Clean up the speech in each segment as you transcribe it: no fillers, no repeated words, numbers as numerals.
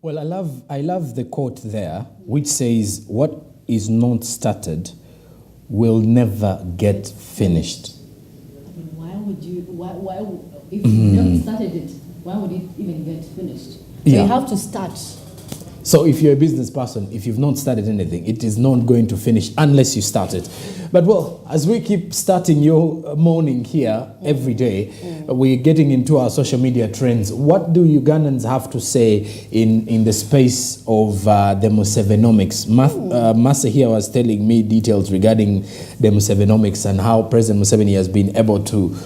Well, I love the quote there, which says, "What is not started will never get finished." I mean, why would you? Why if you never started it, why would it even get finished? So you have to start. So if you're a business person, if you've not started anything, it is not going to finish unless you start it. But well, as we keep starting your morning here every day, we're getting into our social media trends. What do Ugandans have to say in the space of the Musevenomics? Masa here was telling me details regarding the Musevenomics and how President Museveni has been able to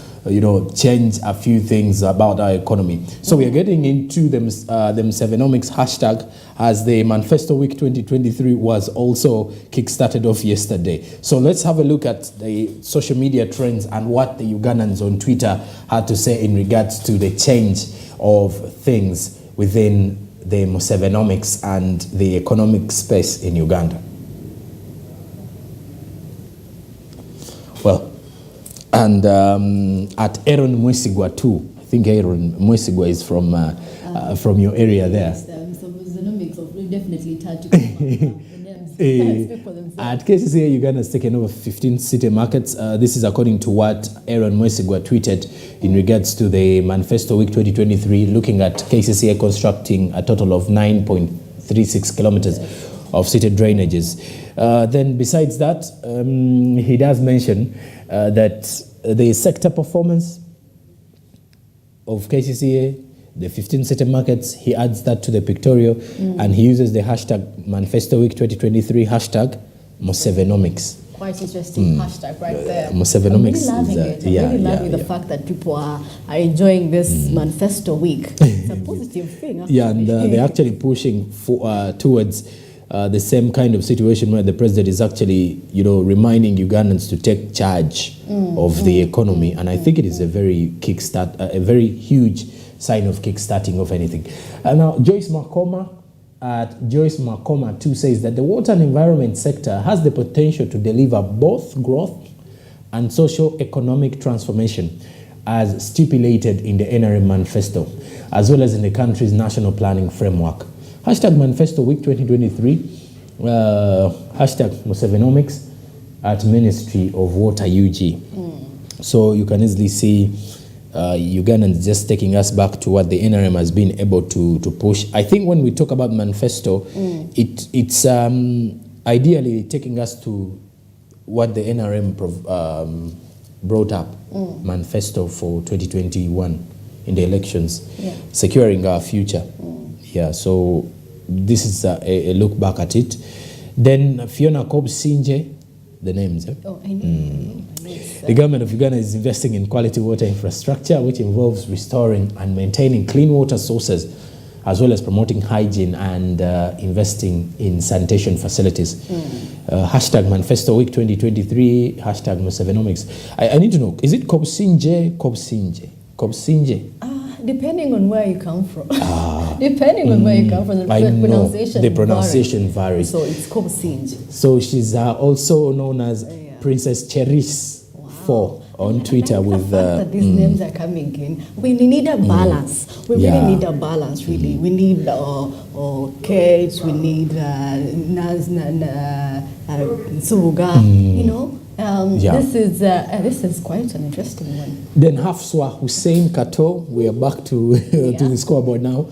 change a few things about our economy. So we are getting into the Musevenomics hashtag as the Manifesto Week 2023 was also kickstarted off yesterday. So let's have a look at the social media trends and what the Ugandans on Twitter had to say in regards to the change of things within the Musevenomics and the economic space in Uganda. Well, and at Aaron Mwesigwa too. I think Aaron Mwesigwa is from your area there. Yes, some Musevenomics will definitely touch the names. At KCCA, Uganda has taken over 15 city markets. This is according to what Aaron Mwesigwa tweeted in regards to the Manifesto Week 2023, looking at KCCA constructing a total of 9.36 kilometers of city drainages. Then besides that, he does mention that the sector performance of KCCA, the 15 city markets, he adds that to the pictorial, and he uses the hashtag Manifesto Week 2023 hashtag Musevenomics. Quite interesting hashtag right there. Musevenomics. I'm really loving it. I'm really loving the fact that people are enjoying this Manifesto Week. It's a positive thing. Actually. Yeah, and they're actually pushing towards the same kind of situation where the president is actually, reminding Ugandans to take charge of the economy. And I think it is a very a very huge sign of kickstarting of anything. And now Joyce Makoma at Joyce Makoma too says that the water and environment sector has the potential to deliver both growth and socio-economic transformation as stipulated in the NRM manifesto, as well as in the country's national planning framework. Hashtag Manifesto Week 2023, hashtag Musevenomics at Ministry of Water UG. So you can easily see Ugandans just taking us back to what the NRM has been able to push. I think when we talk about manifesto, it's ideally taking us to what the NRM brought up, manifesto for 2021 in the elections, securing our future. Yeah, so this is a look back at it. Then Fiona Kobsinje, the names. Oh, I know. The government of Uganda is investing in quality water infrastructure, which involves restoring and maintaining clean water sources, as well as promoting hygiene and investing in sanitation facilities. Hashtag Manifesto Week 2023, hashtag Musevenomics. I need to know, is it Kobsinje? Depending on where you come from. Depending on where you come from, the pronunciation varies. So it's Kobsinje. So she's also known as Princess Cherish 4 on Twitter with that these names are coming in. We need a balance. We really need a balance. Really, we need Kate. We need Suga. You know. This is quite an interesting one. Then Hafswa Hussein Kato, we are back to to the scoreboard now.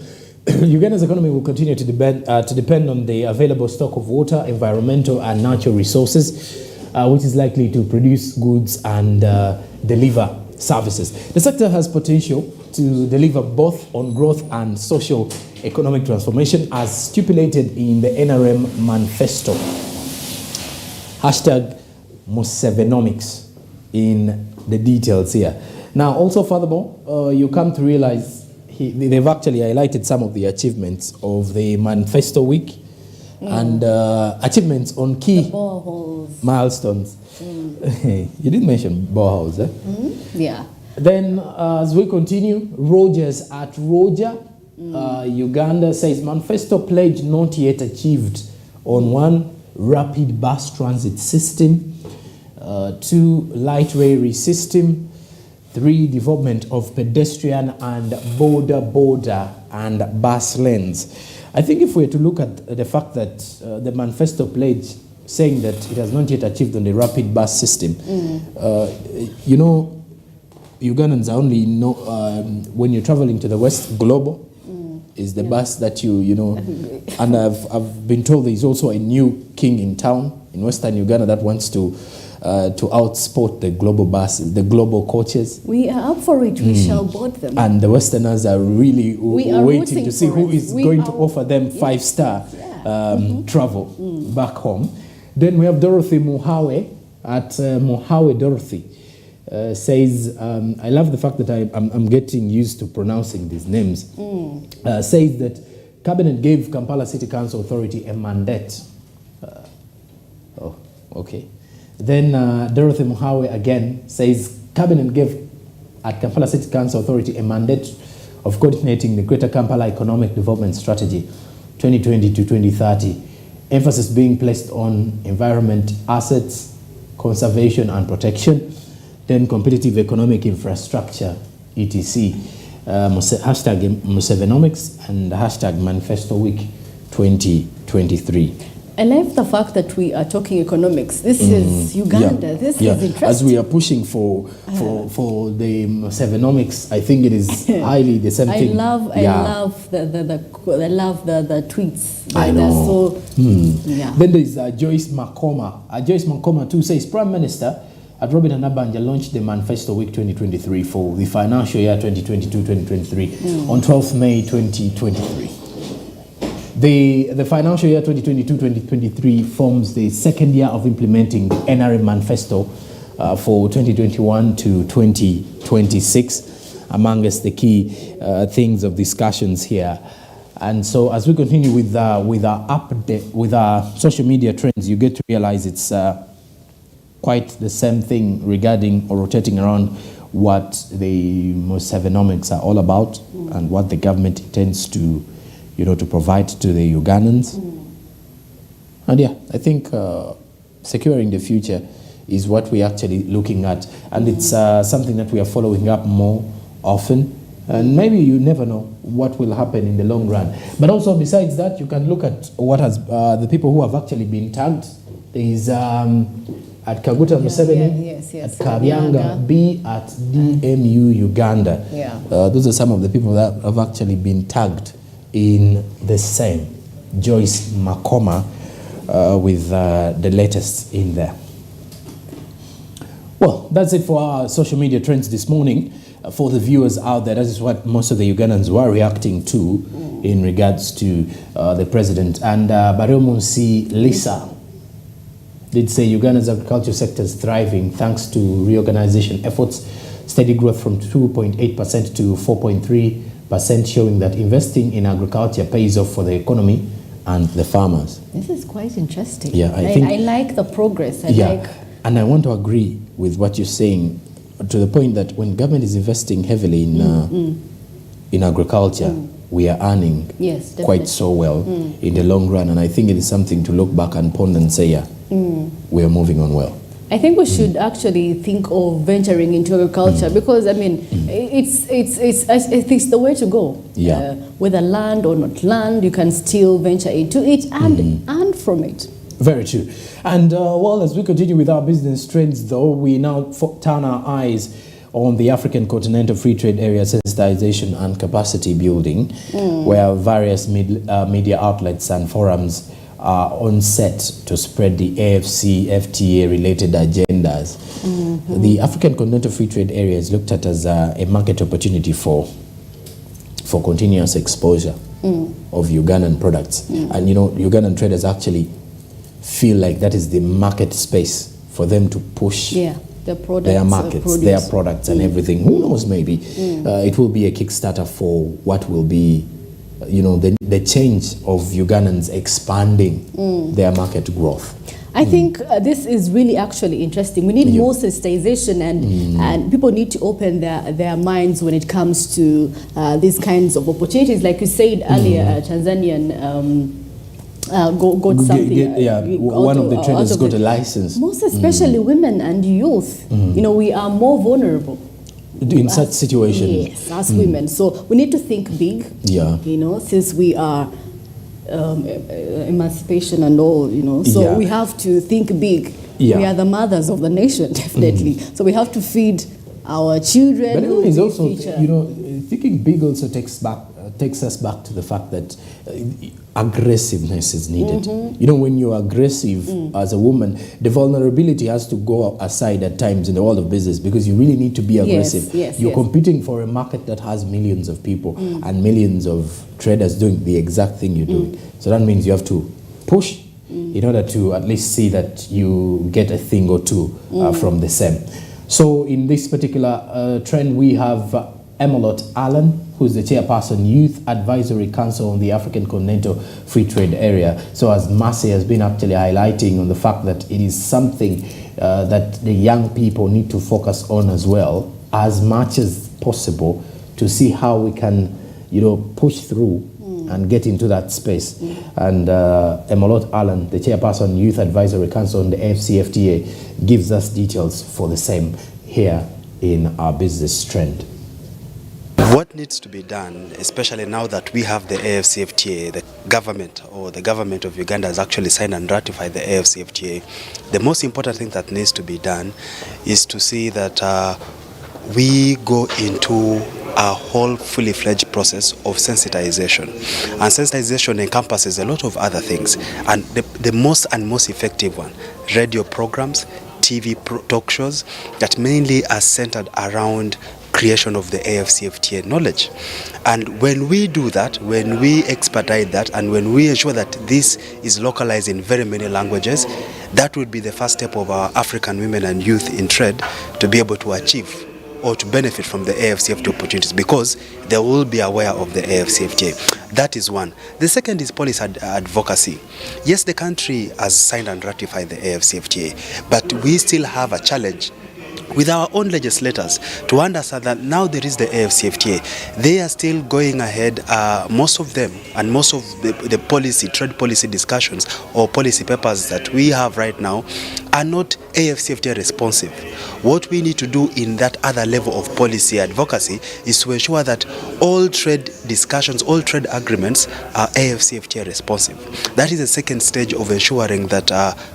Uganda's economy will continue to depend on the available stock of water, environmental and natural resources, which is likely to produce goods and deliver services. The sector has potential to deliver both on growth and social economic transformation as stipulated in the NRM manifesto. #Musevenomics in the details here. Now, also furthermore, you come to realize they've actually highlighted some of the achievements of the manifesto week and achievements on key milestones. You did mention boreholes, eh? Yeah. Then, as we continue, Rogers at Roger, Uganda says manifesto pledge not yet achieved on 1, rapid bus transit system, 2, light railway system, 3, development of pedestrian and border and bus lanes. I think if we were to look at the fact that the manifesto pledge saying that it has not yet achieved on the rapid bus system, you know, Ugandans only know when you're traveling to the West, Global is the bus that you know, and I've been told there's also a new king in town in Western Uganda that wants to outsport the global buses, the global coaches. We are up for it. We shall board them. And the Westerners are really waiting to see who is going to offer them 5-star travel back home. Then we have Dorothy Muhawe at Muhawe Dorothy. Says, I love the fact that I'm getting used to pronouncing these names. Says that Cabinet gave Kampala City Council Authority a mandate. Okay. Then Dorothy Muhawe again says Cabinet gave at Kampala City Council Authority a mandate of coordinating the Greater Kampala Economic Development Strategy 2020 to 2030. Emphasis being placed on environment, assets, conservation and protection, then competitive economic infrastructure, etc. #Musevenomics and #Manifesto Week 2023. I love the fact that we are talking economics. This is Uganda. This is interesting. As we are pushing for the Musevenomics, I think it is highly the same thing. I love the tweets. I know. So, Then there is Joyce Makoma. Joyce Makoma too says Prime Minister at Robin Anabanja launched the Manifesto Week 2023 for the financial year 2022-2023 on 12th May 2023. The financial year 2022-2023 forms the second year of implementing the NRM Manifesto for 2021 to 2026, amongst the key things of discussions here. And so as we continue with our update, with our social media trends, you get to realize it's quite the same thing regarding or rotating around what the Musevenomics are all about and what the government intends to provide to the Ugandans. And yeah, I think securing the future is what we're actually looking at. And it's something that we are following up more often. And maybe you never know what will happen in the long run. But also besides that, you can look at what has the people who have actually been tagged. There is at Kaguta Museveni, at Kabyanga B, at DMU Uganda. Those are some of the people that have actually been tagged in the same. Joyce Makoma with the latest in there. Well, that's it for our social media trends this morning. For the viewers out there, that is what most of the Ugandans were reacting to in regards to the president. And Bariomunsi Lisa did say Uganda's agriculture sector is thriving thanks to reorganization efforts, steady growth from 2.8% to 4.3%, showing that investing in agriculture pays off for the economy and the farmers. This is quite interesting. Yeah, I like the progress. And I want to agree with what you're saying, to the point that when government is investing heavily in agriculture, we are earning quite so well in the long run. And I think it is something to look back and ponder and say, we are moving on well. I think we should actually think of venturing into agriculture because I mean I think it's the way to go. Yeah. Whether land or not land, you can still venture into it and earn from it. Very true. And well, as we continue with our business trends, though, we now turn our eyes on the African Continental Free Trade Area sensitization and capacity building, where various media outlets and forums are on set to spread the AFC, FTA related agendas. The African Continental Free Trade Area is looked at as a market opportunity for continuous exposure of Ugandan products. And you know, Ugandan traders actually feel like that is the market space for them to push their products, their markets, their products and everything. Who knows, maybe it will be a Kickstarter for what will be, you know, the change of Ugandans expanding their market growth. I think this is really actually interesting. We need more sensitization and people need to open their minds when it comes to these kinds of opportunities. Like you said earlier, Tanzanian got something. One of the traders got a license. Most especially women and youth. You know, we are more vulnerable in such situations. Yes, as women. So we need to think big. Yeah. You know, since we are emancipation and all, you know. So we have to think big. Yeah. We are the mothers of the nation, definitely. So we have to feed our children. But it's also, you know, thinking big also takes us back to the fact that aggressiveness is needed. You know, when you're aggressive as a woman, the vulnerability has to go aside at times in the world of business because you really need to be aggressive. You're competing for a market that has millions of people and millions of traders doing the exact thing you're doing. So that means you have to push in order to at least see that you get a thing or two from the same. So in this particular trend, we have Emilot Allen, who's the chairperson, Youth Advisory Council on the African Continental Free Trade Area. So as Mercy has been actually highlighting on the fact that it is something that the young people need to focus on as well, as much as possible, to see how we can, you know, push through and get into that space. And Emilot Allen, the chairperson, Youth Advisory Council on the AFC-FTA, gives us details for the same here in our business trend. What needs to be done, especially now that we have the AFC-FTA, the government of Uganda has actually signed and ratified the AFC-FTA, the most important thing that needs to be done is to see that we go into a whole fully fledged process of sensitization. And sensitization encompasses a lot of other things. And the most effective one, radio programs, TV talk shows that mainly are centered around creation of the AFC-FTA knowledge. And when we do that, when we expedite that, and when we ensure that this is localized in very many languages, that would be the first step of our African women and youth in trade to be able to achieve or to benefit from the AFC-FTA opportunities, because they will be aware of the AFC-FTA. That is one. The second is policy advocacy. Yes, the country has signed and ratified the AFC-FTA, but we still have a challenge with our own legislators to understand that now there is the AFC-FTA. They are still going ahead, most of them, and most of the trade policy discussions or policy papers that we have right now are not AFC-FTA responsive. What we need to do in that other level of policy advocacy is to ensure that all trade discussions, all trade agreements are AFC-FTA responsive. That is the second stage of ensuring that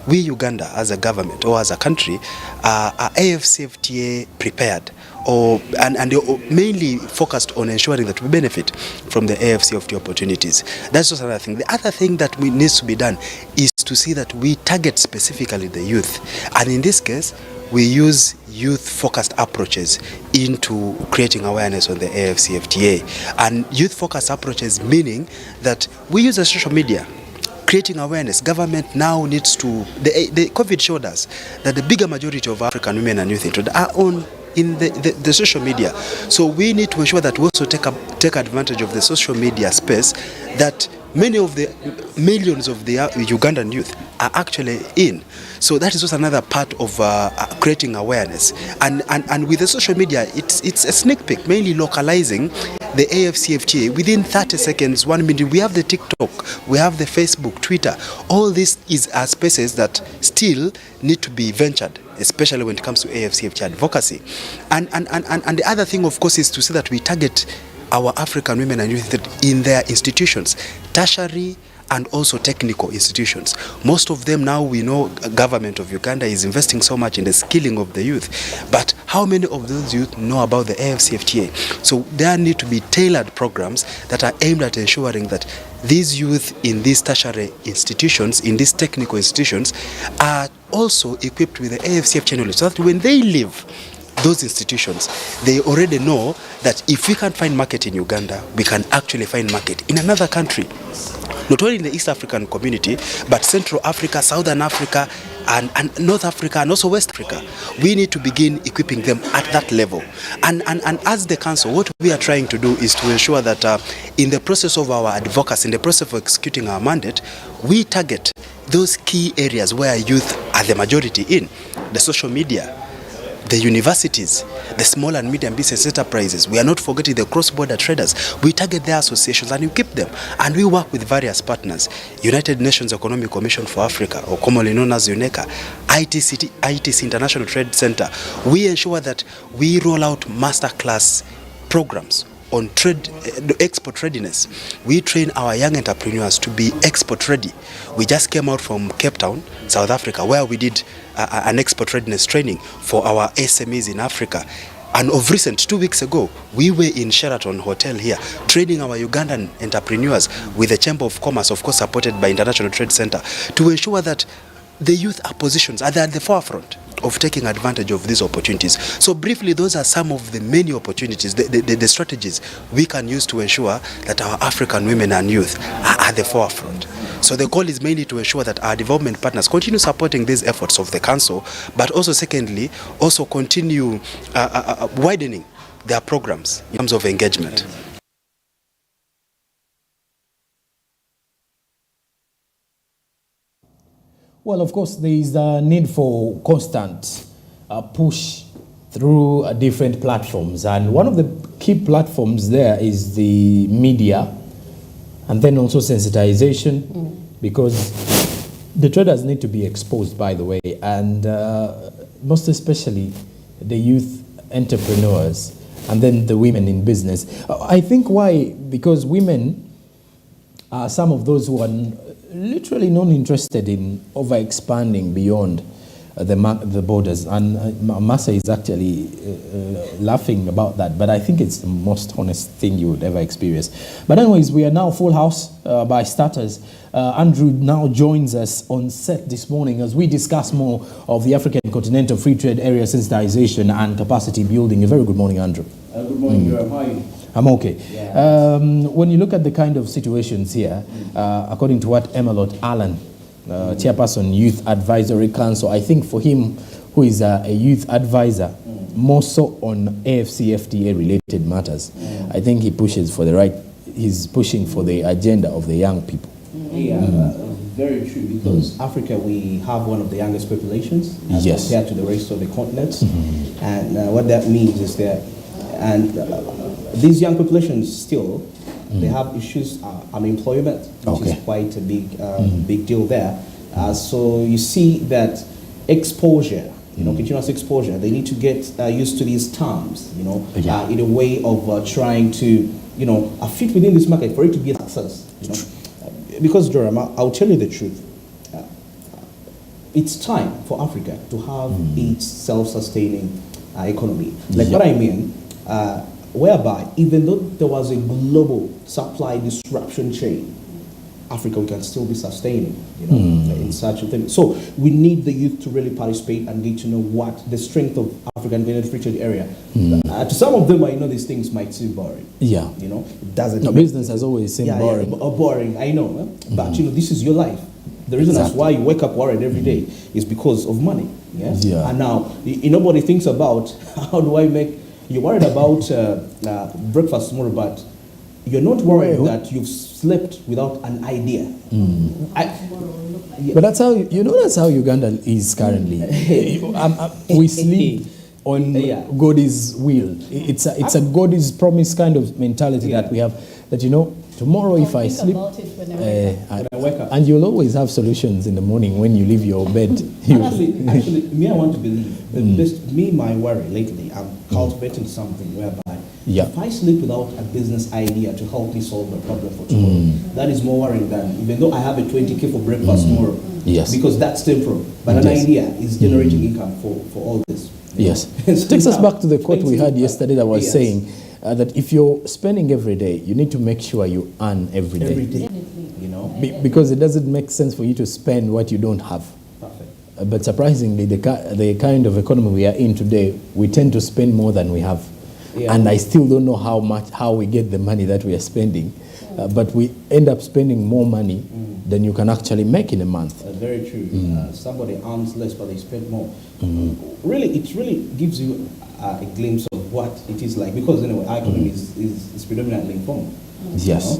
we, Uganda, as a government or as a country, are AFC-FTA prepared, and mainly focused on ensuring that we benefit from the AFC-FTA opportunities. That's just another thing. The other thing that needs to be done is to see that we target specifically the youth. And in this case, we use youth-focused approaches into creating awareness on the AFC-FTA. And youth-focused approaches meaning that we use the social media, creating awareness. Government now needs to, the COVID showed us that the bigger majority of African women and youth are on in the social media. So we need to ensure that we also take advantage of the social media space that many of the millions of the Ugandan youth are actually in. So that is also another part of creating awareness. And with the social media, it's a sneak peek, mainly localizing the AFCFTA within 30 seconds, 1 minute. We have the TikTok, we have the Facebook, Twitter. All this are spaces that still need to be ventured, especially when it comes to AFCFTA advocacy. And the other thing, of course, is to see that we target our African women and youth in their institutions, tertiary and also technical institutions. Most of them now, we know government of Uganda is investing so much in the skilling of the youth, but how many of those youth know about the AFCFTA? So there need to be tailored programs that are aimed at ensuring that these youth in these tertiary institutions, in these technical institutions, are also equipped with the AFCFTA knowledge, so that when they leave those institutions, they already know that if we can't find market in Uganda, we can actually find market in another country. Not only in the East African community, but Central Africa, Southern Africa, and North Africa, and also West Africa. We need to begin equipping them at that level. And as the council, what we are trying to do is to ensure that in the process of our advocacy, in the process of executing our mandate, we target those key areas where youth are the majority in: the social media, the universities, the small and medium business enterprises. We are not forgetting the cross-border traders. We target their associations and we keep them. And we work with various partners: United Nations Economic Commission for Africa, or commonly known as UNECA, ITC International Trade Center. We ensure that we roll out masterclass programs on export readiness. We train our young entrepreneurs to be export ready. We just came out from Cape Town, South Africa, where we did an export readiness training for our SMEs in Africa. And of recent, 2 weeks ago, we were in Sheraton Hotel here, training our Ugandan entrepreneurs with the Chamber of Commerce, of course supported by International Trade Center, to ensure that the youth are positions, are they at the forefront of taking advantage of these opportunities. So briefly, those are some of the many opportunities, the strategies we can use to ensure that our African women and youth are at the forefront. So the goal is mainly to ensure that our development partners continue supporting these efforts of the council, but also secondly, also continue widening their programs in terms of engagement. Well, of course, there is a need for constant push through different platforms. And one of the key platforms there is the media, and then also sensitization, because the traders need to be exposed, by the way, and most especially the youth entrepreneurs, and then the women in business. I think why? Because women are some of those who are literally not interested in over-expanding beyond the borders. And Masa is actually laughing about that, but I think it's the most honest thing you would ever experience. But anyways, we are now full house by starters. Andrew now joins us on set this morning as we discuss more of the African Continental Free Trade Area sensitization and capacity building. A very good morning, Andrew. Good morning, Joe. How are you? I'm okay. Yeah. When you look at the kind of situations here, according to what Emelot Allen, Chairperson Youth Advisory Council, I think for him, who is a youth advisor, more so on AFCFTA related matters, I think he pushes for he's pushing for the agenda of the young people. Yeah, very true, because Africa, we have one of the youngest populations as compared to the rest of the continents. And what that means is that, these young populations still, they have issues, unemployment, which is quite a big deal there. So you see that exposure, continuous exposure, they need to get used to these terms, in a way of trying to, fit within this market for it to be a success. Because, Joram, I'll tell you the truth. It's time for Africa to have its self-sustaining economy. Like what I mean, whereby even though there was a global supply disruption chain, Africa can still be sustaining, in such a thing. So we need the youth to really participate and get to know what the strength of African Free Trade Area. To some of them, I know these things might seem boring. Yeah, it doesn't. No, business has always seemed boring. Boring, I know, but this is your life. The reason that's why you wake up worried every day is because of money. Yes. Yeah. And now nobody thinks about how do I make. You're worried about breakfast tomorrow, but you're not worried that you've slept without an idea. But that's how that's how Uganda is currently. We sleep on Yeah. God's will. It's a God's promise kind of mentality Yeah. that we have, that, you know, tomorrow if I think sleep, about it when I wake up. and you'll always have solutions in the morning when you leave your bed. Actually, me, I want to believe. My worry lately, I'm cultivating something whereby Yeah. if I sleep without a business idea to help me solve the problem for tomorrow, that is more worrying than even though I have a 20K for breakfast tomorrow. Yes. Because that's temporal. But an Yes. idea is generating income for all this. you Yes. know. It takes us now, back to the quote we had yesterday that was Yes. saying that if you're spending every day, you need to make sure you earn every day. every day. You know? Because it doesn't make sense for you to spend what you don't have. Perfect. But surprisingly, the kind of economy we are in today, we tend to spend more than we have. Yeah. And I still don't know how we get the money that we are spending. But we end up spending more money than you can actually make in a month. Very true. Somebody earns less, but they spend more. Really, it really gives you a glimpse of what it is like. Because anyway, our economy is predominantly informal. Yes.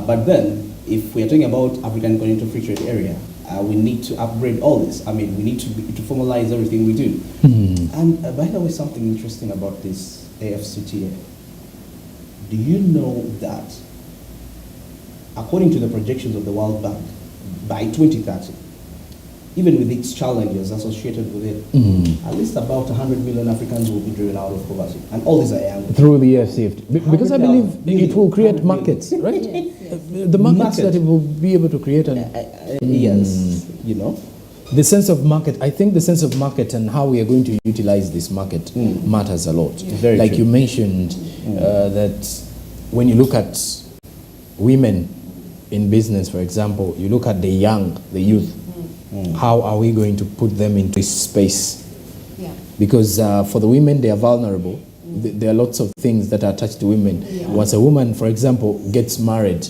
But then, if we are talking about African Continental Free Trade Area, we need to upgrade all this. I mean, we need to formalize everything we do. And by the way, something interesting about this AFCTA. Do you know that, according to the projections of the World Bank, by 2030, even with its challenges associated with it, at least about 100 million Africans will be driven out of poverty. And all these are young. Through the FCFT. Because I believe it will create 100 million. markets, right? The markets that it will be able to create. And Yes, you know. the sense of market, I think the sense of market and how we are going to utilize this market matters a lot. Very like true. you mentioned, that when you look at women in business, for example, you look at the youth, how are we going to put them into this space? Yeah. Because for the women, they are vulnerable. There are lots of things that are attached to women. Yeah. Once a woman, for example, gets married,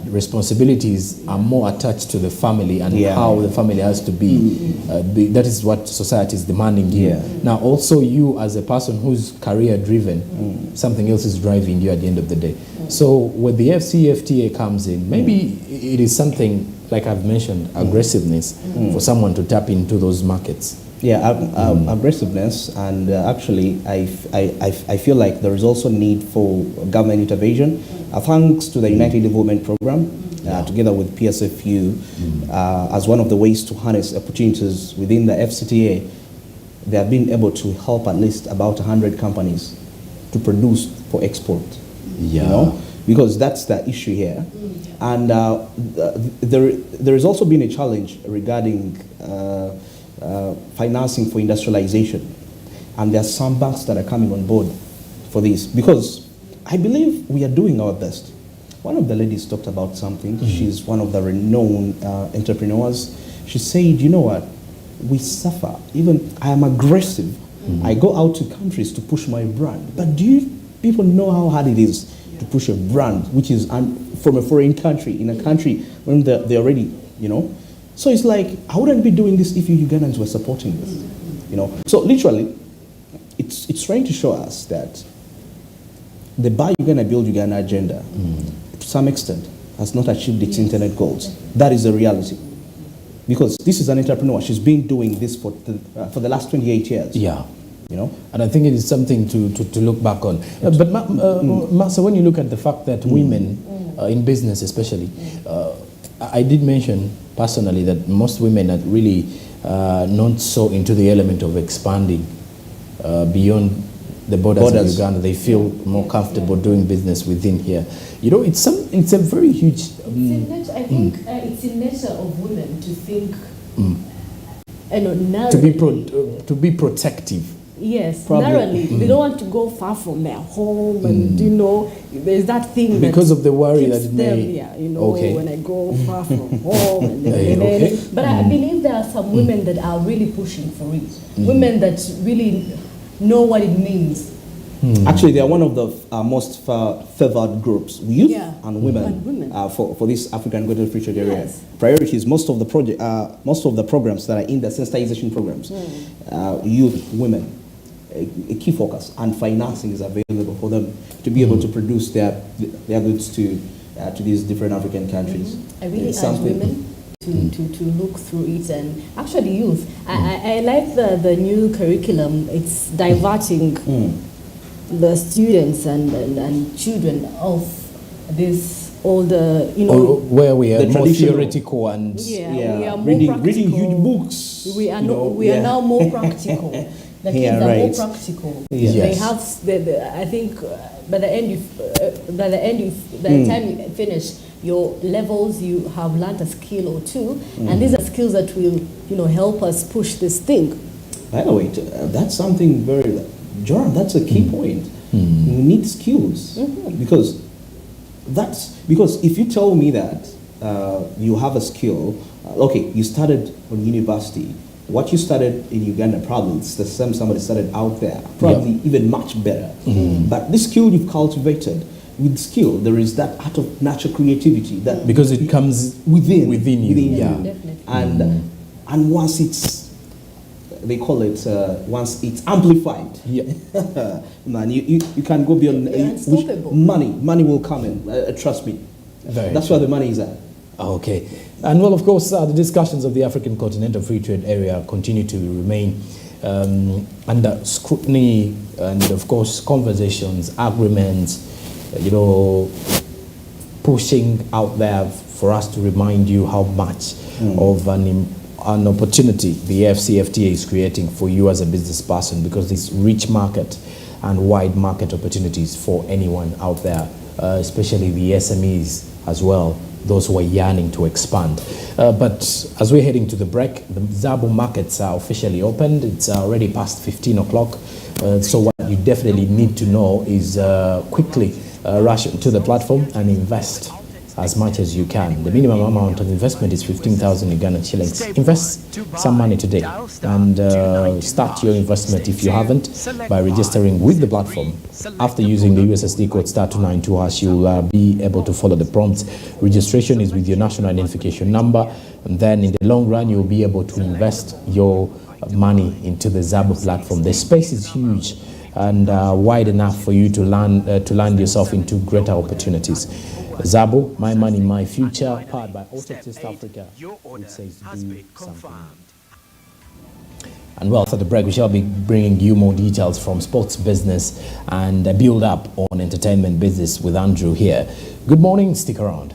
responsibilities are more attached to the family and how the family has to be. That is what society is demanding you. Yeah. Now, also you as a person who's career-driven, something else is driving you at the end of the day. So when the FCFTA comes in, maybe it is something, like I've mentioned, aggressiveness for someone to tap into those markets. Yeah, aggressiveness, and actually, I feel like there is also need for government intervention. Thanks to the United Development Program, together with PSFU, as one of the ways to harness opportunities within the FCTA, they have been able to help at least about 100 companies to produce for export. Yeah. You know, because that's the issue here. And there has also been a challenge regarding financing for industrialization, and there are some banks that are coming on board for this, because I believe we are doing our best. One of the ladies talked about something. She's one of the renowned entrepreneurs. She said, you know what, we suffer. Even I am aggressive. I go out to countries to push my brand, but do you people know how hard it is to push a brand which is from a foreign country, in a country when they're already, you know? So it's like, I wouldn't be doing this if you Ugandans were supporting this, you know? So literally, it's trying to show us that the Buy Uganda, Build Uganda agenda, to some extent, has not achieved its internet goals. That is the reality. Because this is an entrepreneur. She's been doing this for the last 28 years. Yeah. You know? And I think it is something to look back on. But Marcia, when you look at the fact that women, in business especially, I did mention personally that most women are really not so into the element of expanding beyond the borders of Uganda. They feel more comfortable doing business within here. You know, it's a very huge... I think it's in nature of women to think, to be protective. Yes, Probably. narrowly. They don't want to go far from their home, and you know, there's that thing because of the worry keeps that it them, may. yeah, you know, when I go far from home, and but I believe there are some women that are really pushing for it. Women that really know what it means. Actually, they are one of the most favored groups, youth and women, for this African Continental Free Trade Area. Yes. Priorities, most of the programs that are in the sensitization programs, youth, women, a key focus, and financing is available for them to be able to produce their goods to these different African countries. I really It's urge women to look through it. And actually youth, I like the new curriculum. It's diverting the students and children of this all the where we are the more traditional. theoretical and we are more reading practical. huge books. We are now more practical. The kids are more practical. Yes. They have I think by the time you finish your levels, you have learned a skill or two, and these are skills that will help us push this thing. By the way, that's something very, John, that's a key point. We need skills because if you tell me that you have a skill, okay, you started on university. What you studied in Uganda, probably it's the same somebody started out there, probably even much better. But this skill you've cultivated, with skill, there is that art of natural creativity that because it comes within you. Yeah, definitely. And once it's, they call it, once it's amplified, man, you can go beyond. Unstoppable. Money will come in. Trust me. That's where the money is at. Okay. And well, of course, the discussions of the African Continental Free Trade Area continue to remain under scrutiny, and of course, conversations, agreements, pushing out there for us to remind you how much of an opportunity the AfCFTA is creating for you as a business person, because this rich market and wide market opportunities for anyone out there, especially the SMEs as well, those who are yearning to expand. But as we're heading to the break, the Zabo markets are officially opened. It's already past 15 o'clock. So what you definitely need to know is quickly rush to the platform and invest as much as you can. The minimum amount of investment is 15,000 Ugandan shillings. Invest some money today and start your investment if you haven't by registering with the platform. After using the USSD code *292#, you'll be able to follow the prompts. Registration is with your national identification number, and then in the long run you'll be able to invest your money into the Zabo platform. The space is huge and wide enough for you to land yourself into greater opportunities. Zabo, my money, my future, powered by Autotest Africa. It says do something. And well, after the break, we shall be bringing you more details from sports business and a build up on entertainment business with Andrew here. Good morning, stick around.